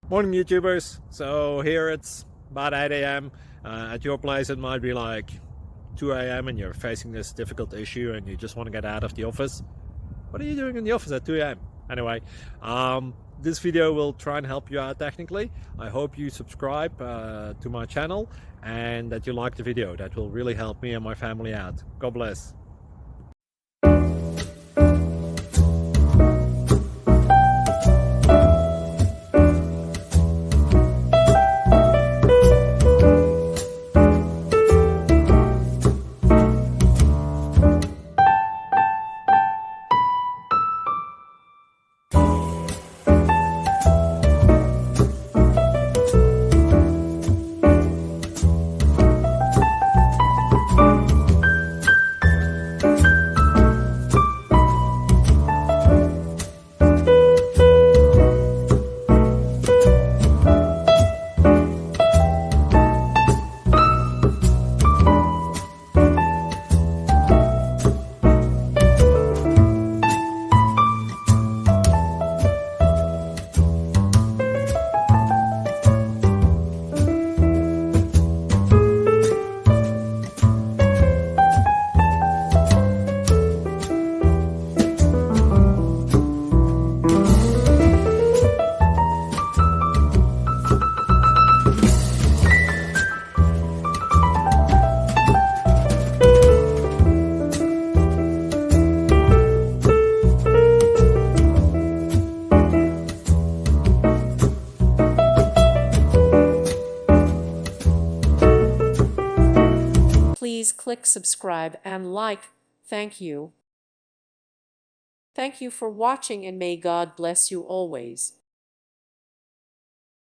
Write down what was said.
Morning YouTubers. So here it's about 8 a.m. At your place it might be like 2 a.m. and you're facing this difficult issue and you just want to get out of the office. What are you doing in the office at 2 a.m.? Anyway, this video will try and help you out technically. I hope you subscribe to my channel and that you like the video. That will really help me and my family out. God bless. Please click subscribe and like. Thank you. Thank you for watching and may God bless you always.